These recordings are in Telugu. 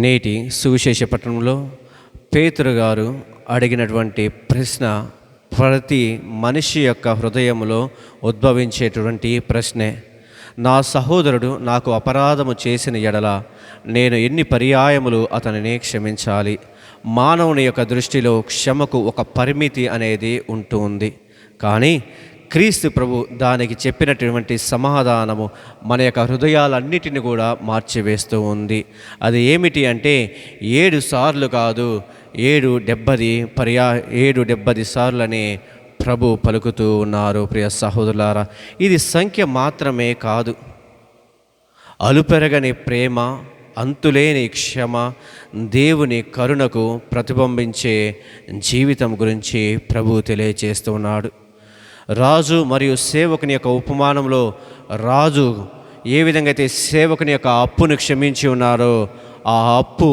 నేటి సువిశేష పట్టణంలో పేతురు గారు అడిగినటువంటి ప్రశ్న ప్రతి మనిషి యొక్క హృదయంలో ఉద్భవించేటువంటి ప్రశ్నే. నా సహోదరుడు నాకు అపరాధము చేసిన ఎడల నేను ఎన్ని పర్యాయములు అతనిని క్షమించాలి? మానవుని యొక్క దృష్టిలో క్షమకు ఒక పరిమితి అనేది ఉంటుంది. కానీ క్రీస్తు ప్రభు దానికి చెప్పినటువంటి సమాధానము మన యొక్క హృదయాలన్నిటిని కూడా మార్చివేస్తూ ఉంది. అది ఏమిటి అంటే 7 సార్లు కాదు, 770 సార్లని ప్రభు పలుకుతూ ఉన్నారు. ప్రియ సహోదరులారా, ఇది సంఖ్య మాత్రమే కాదు. అలుపెరగని ప్రేమ, అంతులేని క్షమ, దేవుని కరుణకు ప్రతిబింబించే జీవితం గురించి ప్రభు తెలియజేస్తున్నాడు. రాజు మరియు సేవకుని యొక్క ఉపమానంలో రాజు ఏ విధంగా అయితే సేవకుని యొక్క అప్పును క్షమించి ఉన్నారో, ఆ అప్పు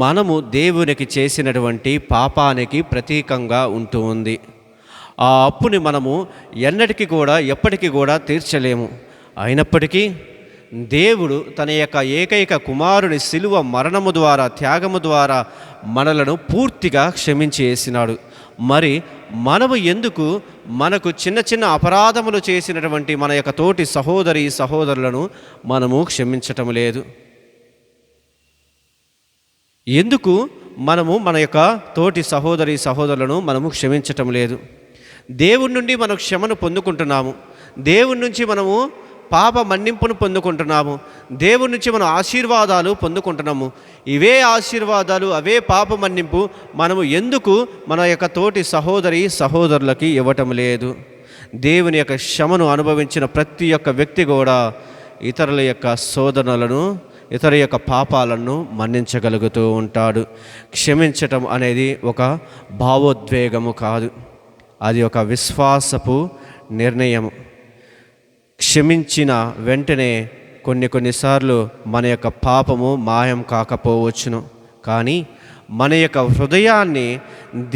మనము దేవునికి చేసినటువంటి పాపానికి ప్రతీకంగా ఉంటూ ఉంది. ఆ అప్పుని మనము ఎప్పటికీ కూడా తీర్చలేము. అయినప్పటికీ దేవుడు తన యొక్క ఏకైక కుమారుని శిలువ మరణము ద్వారా, త్యాగము ద్వారా మనలను పూర్తిగా క్షమించి వేసినాడు. మరి మనము ఎందుకు మనకు చిన్న చిన్న అపరాధములు చేసినటువంటి మన యొక్క తోటి సహోదరులను మనము క్షమించటం లేదు? ఎందుకు మనము మన యొక్క తోటి సహోదరులను మనము క్షమించటం లేదు? దేవుడి నుండి మనం క్షమను పొందుకుంటున్నాము. దేవుడి నుంచి మనము పాప మన్నింపును పొందుకుంటున్నాము. దేవుడి నుంచి మనం ఆశీర్వాదాలు పొందుకుంటున్నాము. ఇవే ఆశీర్వాదాలు, అవే పాప మన్నింపు మనము ఎందుకు మన యొక్క తోటి సహోదరులకి ఇవ్వటం లేదు? దేవుని యొక్క క్షమను అనుభవించిన ప్రతి ఒక్క వ్యక్తి కూడా ఇతరుల యొక్క శోధనలను, ఇతర యొక్క పాపాలను మన్నించగలుగుతూ ఉంటాడు. క్షమించటం అనేది ఒక భావోద్వేగము కాదు, అది ఒక విశ్వాసపు నిర్ణయము. క్షమించిన వెంటనే కొన్నిసార్లు మన యొక్క పాపము మాయం కాకపోవచ్చును. కానీ మన యొక్క హృదయాన్ని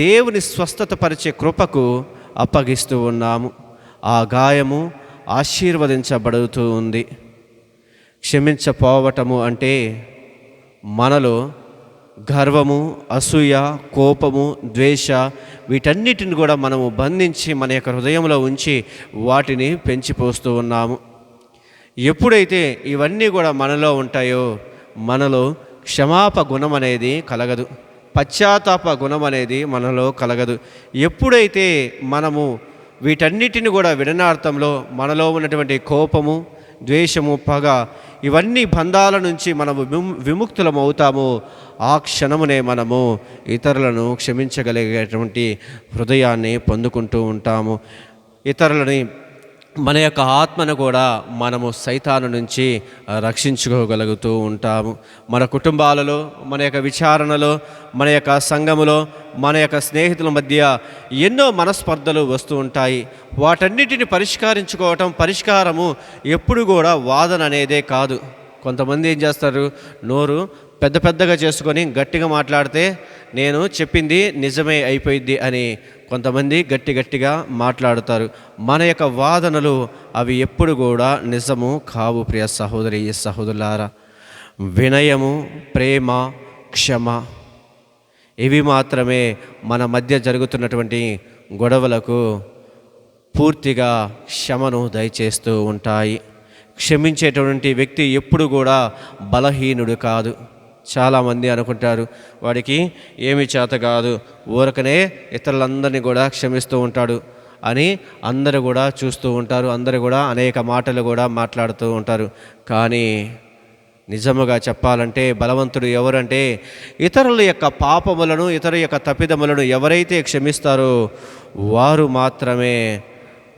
దేవుని స్వస్థతపరిచే కృపకు అప్పగిస్తూ ఉన్నాము. ఆ గాయము ఆశీర్వదించబడుతూ ఉంది. క్షమించపోవటము అంటే మనలో గర్వము, అసూయ, కోపము, ద్వేష వీటన్నిటిని కూడా మనము బంధించి మన యొక్క హృదయంలో ఉంచి వాటిని పెంచిపోస్తూ ఉన్నాము. ఎప్పుడైతే ఇవన్నీ కూడా మనలో ఉంటాయో మనలో క్షమాప గుణం అనేది కలగదు, పశ్చాత్తాప గుణం అనేది మనలో కలగదు. ఎప్పుడైతే మనము వీటన్నిటిని కూడా విడనార్థంలో మనలో ఉన్నటువంటి కోపము, ద్వేషము, పగ ఇవన్నీ బంధాల నుంచి మనము విముక్తులం అవుతాము, ఆ క్షణమునే మనము ఇతరులను క్షమించగలిగేటువంటి హృదయాన్ని పొందుకుంటూ ఉంటాము. ఇతరులని, మన యొక్క ఆత్మను కూడా మనము సైతాను నుంచి రక్షించుకోగలుగుతూ ఉంటాము. మన కుటుంబాలలో, మన యొక్క విచారణలో, మన యొక్క సంఘములో, మన యొక్క స్నేహితుల మధ్య ఎన్నో మనస్పర్ధలు వస్తూ ఉంటాయి. వాటన్నిటిని పరిష్కారము ఎప్పుడు కూడా వాదన అనేదే కాదు. కొంతమంది ఏం చేస్తారు, నోరు పెద్దగా చేసుకొని గట్టిగా మాట్లాడితే నేను చెప్పింది నిజమే అయిపోయింది అని కొంతమంది గట్టిగా మాట్లాడుతారు. మన యొక్క వాదనలు అవి ఎప్పుడు కూడా నిజము కావు. ప్రియ సహోదరులారా, వినయము, ప్రేమ, క్షమ ఇవి మాత్రమే మన మధ్య జరుగుతున్నటువంటి గొడవలకు పూర్తిగా క్షమను దయచేస్తూ ఉంటాయి. క్షమించేటువంటి వ్యక్తి ఎప్పుడు కూడా బలహీనుడు కాదు. చాలామంది అనుకుంటారు వాడికి ఏమీ చేత కాదు, ఊరకనే ఇతరులందరినీ కూడా క్షమిస్తూ ఉంటాడు అని అందరూ కూడా చూస్తూ ఉంటారు. అందరూ కూడా అనేక మాటలు కూడా మాట్లాడుతూ ఉంటారు. కానీ నిజముగా చెప్పాలంటే బలవంతుడు ఎవరంటే ఇతరుల యొక్క పాపములను, ఇతరుల యొక్క తప్పిదములను ఎవరైతే క్షమిస్తారో వారు మాత్రమే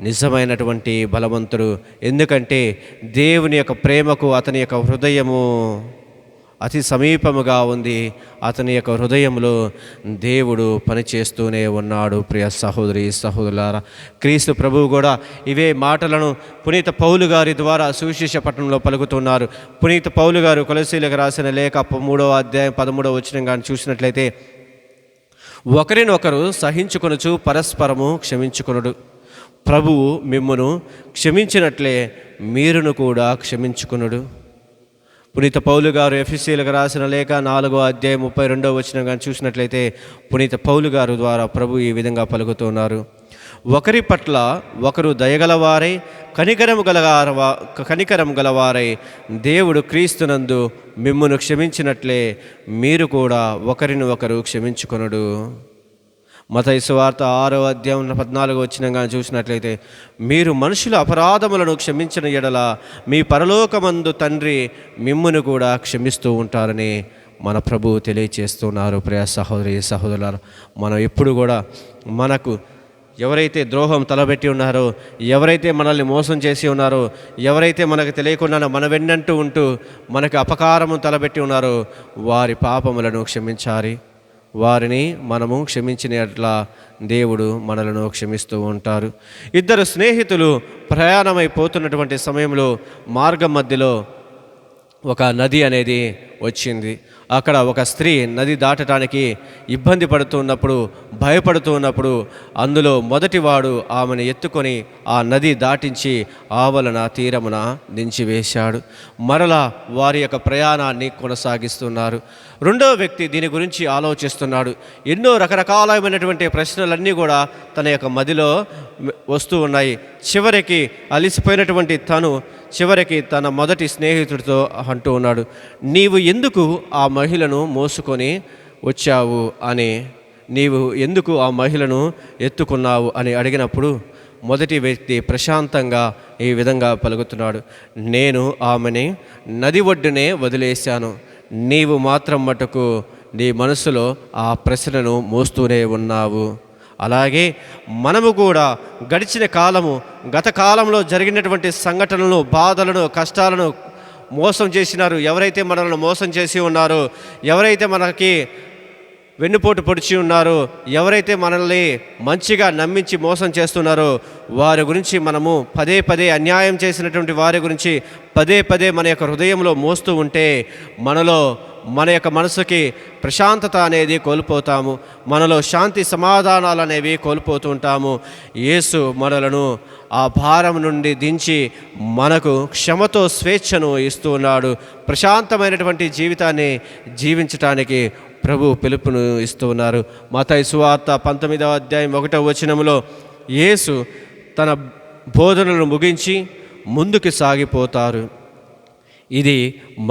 నిజమైనటువంటి బలవంతుడు. ఎందుకంటే దేవుని యొక్క ప్రేమకు అతని యొక్క హృదయము అతి సమీపముగా ఉంది. అతని యొక్క హృదయంలో దేవుడు పనిచేస్తూనే ఉన్నాడు. ప్రియ సహోదరులారా, క్రీస్తు ప్రభువు కూడా ఇవే మాటలను పునీత పౌలు గారి ద్వారా సువిశేష పట్టణంలో పలుకుతున్నారు. పునీత పౌలు గారు కొలస్సీలకు రాసిన లేఖ 3వ అధ్యాయం 13వ వచనం కానీ చూసినట్లయితే, ఒకరినొకరు సహించుకొనుచు పరస్పరము క్షమించుకొనుడు. ప్రభువు మిమ్మును క్షమించినట్లే మీరును కూడా క్షమించుకొనుడు. పునీత పౌలు గారు ఎఫెసీయులకు రాసిన లేఖ 4వ అధ్యాయం 32వ వచనం కానీ చూసినట్లయితే పునీత పౌలు గారు ద్వారా ప్రభు ఈ విధంగా పలుకుతున్నారు. ఒకరి పట్ల ఒకరు దయగలవారై కనికరం గలవారై దేవుడు క్రీస్తునందు మిమ్మును క్షమించినట్లే మీరు కూడా ఒకరిని ఒకరు క్షమించుకొనుడు. మత్తయి సువార్త 6వ అధ్యాయం 14వ వచనం కానీ చూసినట్లయితే మీరు మనుషుల అపరాధములను క్షమించిన ఎడల మీ పరలోకమందు తండ్రి మిమ్మును కూడా క్షమిస్తూ ఉంటారని మన ప్రభువు తెలియచేస్తున్నారు. ప్రియ సహోదరి సహోదరులారా, మనం ఎప్పుడు కూడా మనకు ఎవరైతే ద్రోహం తలబెట్టి ఉన్నారో, ఎవరైతే మనల్ని మోసం చేసి ఉన్నారో, ఎవరైతే మనకు తెలియకుండా మన వెన్నంటూ ఉంటూ మనకు అపకారము తలబెట్టి ఉన్నారో వారి పాపములను క్షమించాలి. వారిని మనము క్షమించినట్లా దేవుడు మనలను క్షమిస్తూ ఉంటారు. ఇద్దరు స్నేహితులు ప్రయాణమైపోతున్నటువంటి సమయంలో మార్గం మధ్యలో ఒక నది అనేది వచ్చింది. అక్కడ ఒక స్త్రీ నది దాటడానికి ఇబ్బంది పడుతున్నప్పుడు, భయపడుతున్నప్పుడు అందులో మొదటివాడు ఆమెను ఎత్తుకొని ఆ నది దాటించి ఆవలన తీరమున దించివేశాడు. మరలా వారి యొక్క ప్రయాణాన్ని కొనసాగిస్తున్నారు. రెండో వ్యక్తి దీని గురించి ఆలోచిస్తున్నాడు. ఎన్నో రకరకాలైనటువంటి ప్రశ్నలన్నీ కూడా తన యొక్క మదిలో వస్తూ ఉన్నాయి. చివరికి అలిసిపోయినటువంటి చివరికి తన మొదటి స్నేహితుడితో అంటూ ఉన్నాడు, నీవు ఎందుకు ఆ మహిళను మోసుకొని వచ్చావు అని, నీవు ఎందుకు ఆ మహిళను ఎత్తుకున్నావు అని అడిగినప్పుడు మొదటి వ్యక్తి ప్రశాంతంగా ఈ విధంగా పలుకుతున్నాడు, నేను ఆమెని నది ఒడ్డునే వదిలేశాను, నీవు మాత్రం మటుకు నీ మనసులో ఆ ప్రశ్నను మోస్తూనే ఉన్నావు. అలాగే మనము కూడా గత కాలంలో జరిగినటువంటి సంఘటనలను, బాధలను, కష్టాలను, మోసం చేసినారు ఎవరైతే మనల్ని మోసం చేసి ఉన్నారో, ఎవరైతే మనకి వెన్నుపోటు పొడిచి ఉన్నారో, ఎవరైతే మనల్ని మంచిగా నమ్మించి మోసం చేస్తున్నారో వారి గురించి మనము పదే పదే అన్యాయం చేసినటువంటి వారి గురించి పదే పదే మన యొక్క హృదయంలో మోస్తూ ఉంటే మన యొక్క మనసుకి ప్రశాంతత అనేది కోల్పోతాము. మనలో శాంతి సమాధానాలు అనేవి కోల్పోతూ ఉంటాము. యేసు మనలను ఆ భారం నుండి దించి మనకు క్షమతో స్వేచ్ఛను ఇస్తూ ఉన్నాడు. ప్రశాంతమైనటువంటి జీవితాన్ని జీవించటానికి ప్రభు పిలుపును ఇస్తూ ఉన్నారు. మత్తయి సువార్త 19వ అధ్యాయం 1వ వచనంలో యేసు తన బోధనలను ముగించి ముందుకు సాగిపోతారు. ఇది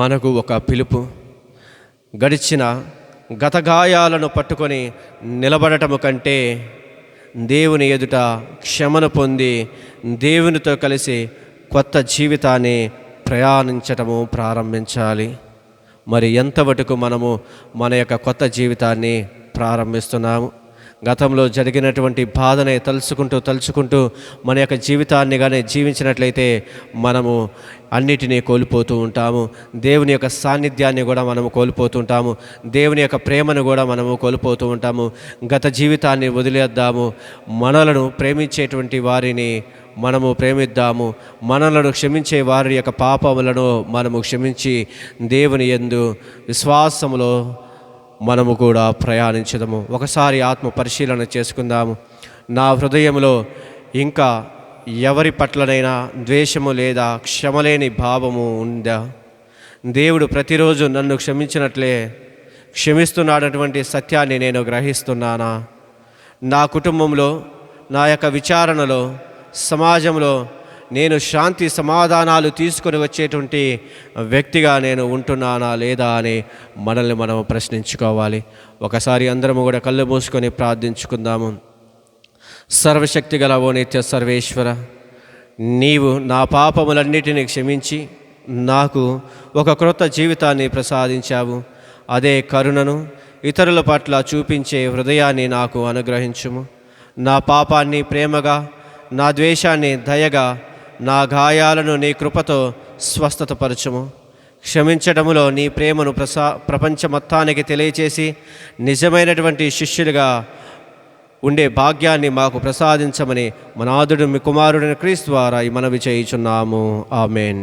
మనకు ఒక పిలుపు. గత గాయాలను పట్టుకొని నిలబడటము కంటే దేవుని ఎదుట క్షమను పొంది దేవునితో కలిసి కొత్త జీవితాన్ని ప్రయాణించటము ప్రారంభించాలి. మరి ఎంతవరకు మనము మన యొక్క కొత్త జీవితాన్ని ప్రారంభిస్తున్నాము? గతంలో జరిగినటువంటి బాధనే తలుచుకుంటూ మన యొక్క జీవితాన్ని కానీ జీవించినట్లయితే మనము అన్నిటినీ కోల్పోతూ ఉంటాము. దేవుని యొక్క సాన్నిధ్యాన్ని కూడా మనము కోల్పోతూ ఉంటాము. దేవుని యొక్క ప్రేమను కూడా మనము కోల్పోతూ ఉంటాము. గత జీవితాన్ని వదిలేద్దాము. మనలను ప్రేమించేటువంటి వారిని మనము ప్రేమిద్దాము. మనలను క్షమించే వారి యొక్క పాపములను మనము క్షమించి దేవుని యందు విశ్వాసములో మనము కూడా ప్రయాణించదము. ఒకసారి ఆత్మ పరిశీలన చేసుకుందాము. నా హృదయంలో ఇంకా ఎవరి పట్లనైనా ద్వేషము లేదా క్షమలేని భావము ఉందా? దేవుడు ప్రతిరోజు నన్ను క్షమించినట్లే క్షమిస్తున్నాడటువంటి సత్యాన్ని నేను గ్రహిస్తున్నానా? నా కుటుంబంలో, నా యొక్క విచారణలో, సమాజంలో నేను శాంతి సమాధానాలు తీసుకొని వచ్చేటువంటి వ్యక్తిగా నేను ఉంటున్నానా లేదా అని మనల్ని మనం ప్రశ్నించుకోవాలి. ఒకసారి అందరము కూడా కళ్ళు మూసుకొని ప్రార్థించుకుందాము. సర్వశక్తి గల ఓ నిత్య సర్వేశ్వర, నీవు నా పాపములన్నిటినీ క్షమించి నాకు ఒక క్రొత్త జీవితాన్ని ప్రసాదించావు. అదే కరుణను ఇతరుల పట్ల చూపించే హృదయాన్ని నాకు అనుగ్రహించుము. నా పాపాన్ని ప్రేమగా, నా ద్వేషాన్ని దయగా, నా గాయాలను నీ కృపతో స్వస్థతపరచుము. క్షమించడములో నీ ప్రేమను ప్రపంచ మొత్తానికి తెలియచేసి నిజమైనటువంటి శిష్యులుగా ఉండే భాగ్యాన్ని మాకు ప్రసాదించమని మనాథుడు మీ కుమారుడైన క్రీస్తు ద్వారా ఈ మనవి చేయుచున్నాము. ఆమేన్.